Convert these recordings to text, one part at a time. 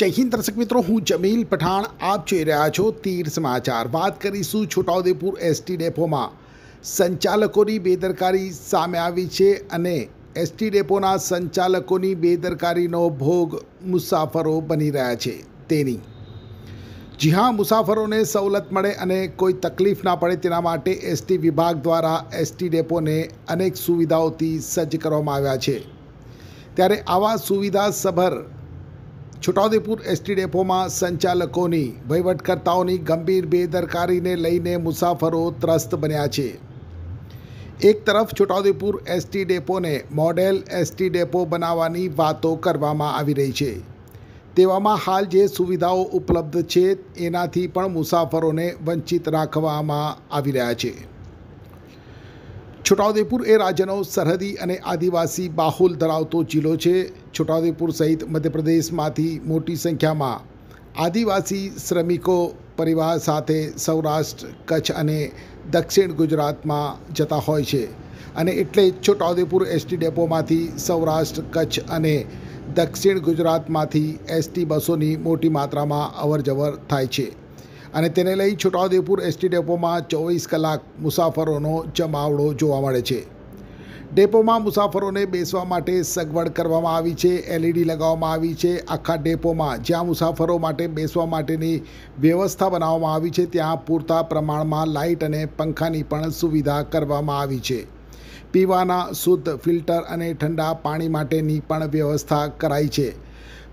જય હિન્દ દર્શક મિત્રો, હું જમીલ પઠાણ, આપ જોઈ રહ્યા છો તીર સમાચાર। વાત કરીશું છોટાઉદેપુર એસટી ડેપોમાં સંચાલકોની બેદરકારી સામે આવી છે અને એસટી ડેપોના સંચાલકોની બેદરકારીનો ભોગ મુસાફરો બની રહ્યા છે તેની। જી હા, મુસાફરોને સવલત મળે અને કોઈ તકલીફ ના પડે તેના માટે એસટી વિભાગ દ્વારા એસટી ડેપોને અનેક સુવિધાઓથી સજ્જ કરવામાં આવ્યા છે। ત્યારે આવા સુવિધાસભર છોટાઉદેપુર એસટી ડેપોમાં સંચાલકોની વહીવટકર્તાઓની ગંભીર બેદરકારીને લઈને મુસાફરો ત્રસ્ત બન્યા છે। એક તરફ છોટાઉદેપુર એસટી ડેપોને મોડેલ એસટી ડેપો બનાવવાની વાતો કરવામાં આવી રહી છે, તેવામાં હાલ જે સુવિધાઓ ઉપલબ્ધ છે એનાથી પણ મુસાફરોને વંચિત રાખવામાં આવી રહ્યા છે। છોટાઉદેપુર એ રાજ્યનો સરહદી અને આદિવાસી બાહુલ ધરાવતો જિલ્લો છે। છોટાઉદેપુર સહિત મધ્યપ્રદેશમાંથી મોટી સંખ્યામાં આદિવાસી શ્રમિકો પરિવાર સાથે સૌરાષ્ટ્ર, કચ્છ અને દક્ષિણ ગુજરાતમાં જતા હોય છે અને એટલે જ છોટાઉદેપુર એસટી ડેપોમાંથી સૌરાષ્ટ્ર, કચ્છ અને દક્ષિણ ગુજરાતમાંથી એસટી બસોની મોટી માત્રામાં અવરજવર થાય છે અને તેને લઈ છોટાઉદેપુર એસટી ડેપોમાં 24 કલાક મુસાફરોનો જમાવડો જોવા મળે છે। ડેપોમાં મુસાફરોને બેસવા માટે સગવડ કરવામાં આવી છે, LED લગાવવામાં આવી છે। આખા ડેપોમાં જ્યાં મુસાફરો માટે બેસવા માટેની વ્યવસ્થા બનાવવામાં આવી છે ત્યાં પૂરતા પ્રમાણમાં લાઇટ અને પંખાની પણ સુવિધા કરવામાં આવી છે। પીવાના શુદ્ધ ફિલ્ટર અને ઠંડા પાણી માટેની પણ વ્યવસ્થા કરાઈ છે,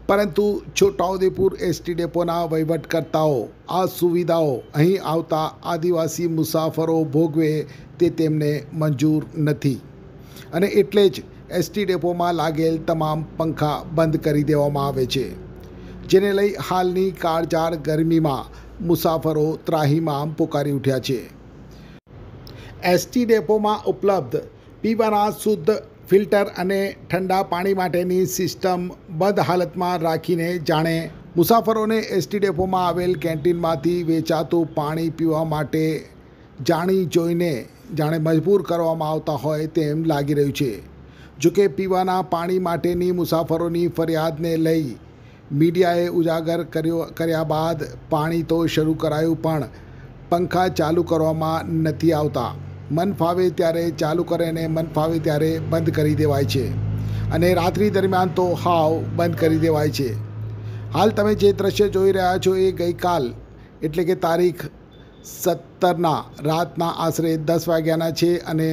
પરંતુ છોટાઉદેપુર એસટી ડેપોના વહીવટકર્તાઓ આ સુવિધાઓ અહીં આવતા આદિવાસી મુસાફરો ભોગવે તે તેમને મંજૂર નથી અને એટલે જ એસટી ડેપોમાં લાગેલ તમામ પંખા બંધ કરી દેવામાં આવે છે, જેને લઈ હાલની કાળઝાળ ગરમીમાં મુસાફરો ત્રાહિમામ પોકારી ઉઠ્યા છે। એસટી ડેપોમાં ઉપલબ્ધ પીવાના શુદ્ધ ફિલ્ટર અને ઠંડા પાણી માટેની સિસ્ટમ બંધ હાલતમાં રાખીને જાણે મુસાફરોને એસટી ડેપોમાં આવેલ કેન્ટીનમાંથી વેચાતું પાણી પીવા માટે જાણી જોઈને જાણે મજબૂર કરવામાં આવતા હોય તેમ લાગી રહ્યું છે। જોકે પીવાના પાણી માટેની મુસાફરોની ફરિયાદને લઈ મીડિયાએ ઉજાગર કર્યા બાદ પાણી તો શરૂ કરાયું, પણ પંખા ચાલુ કરવામાં નથી આવતા। મન ફાવે ત્યારે ચાલુ કરે અને મન ફાવે ત્યારે બંધ કરી દેવાય છે અને રાત્રિ દરમિયાન તો હાવ બંધ કરી દેવાય છે। હાલ તમે જે દ્રશ્ય જોઈ રહ્યા છો એ ગઈકાલ એટલે કે તારીખ 17 રાતના આશરે 10 વાગ્યાના છે અને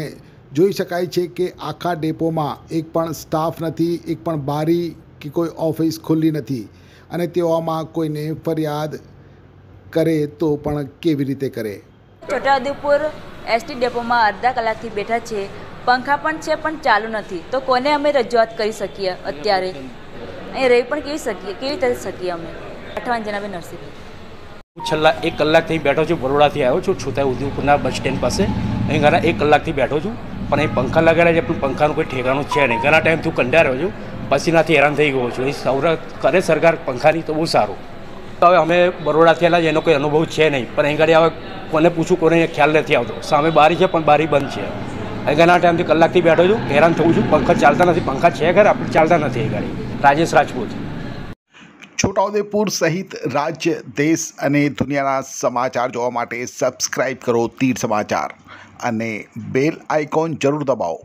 જોઈ શકાય છે કે આખા ડેપોમાં એક પણ સ્ટાફ નથી, એક પણ બારી કે કોઈ ઓફિસ ખુલ્લી નથી અને તેવામાં કોઈને ફરિયાદ કરે તો પણ કેવી રીતે કરે। છોટાઉદેપુર એસટી ડેપોમાં અડધા કલાકથી બેઠા છે, પંખા પણ છે પણ ચાલુ નથી, તો કોને અમે રજૂઆત કરી શકીએ? અત્યારે અહીં રહી પણ કેવી રીતે શકીએ અમે? અઠવાન જણાવે નરસિંહ। હું છેલ્લા 1 કલાકથી બેઠો છું, બરોડાથી આવ્યો છું, છોટાઉદેપુરના બસ સ્ટેન્ડ પાસે। અહીં ઘણા 1 કલાકથી બેઠો છું, પણ અહીં પંખા લગાડ્યા છે પણ પંખાનું કોઈ ઠેકાણું છે નહીં। ઘણા ટાઈમથી હું કંટાળ્યો છું, પસીનાથી હેરાન થઈ ગયો છું। અહીં સવલત કરે સરકાર પંખાની તો બહુ સારું। હવે અમે બરોડાથી આવેલા એનો કોઈ અનુભવ છે નહીં, પણ અહીં ગાડી હવે કોને પૂછું કોને ખ્યાલ નથી આવતો। સામે બારી છે પણ બારી બંધ છે। અહીં ઘણા ટાઈમથી કલાકથી બેઠો છું, હેરાન થઉં છું, પંખા ચાલતા નથી। પંખા છે ખરા આપણે ચાલતા નથી અહીં ગાડી। રાજેશ રાજપૂત। છોટાઉદેપુર સહિત રાજ્ય, દેશ અને દુનિયાના સમાચાર જોવા માટે સબસ્ક્રાઈબ કરો તીર સમાચાર અને બેલ આઇકોન જરૂર દબાવો।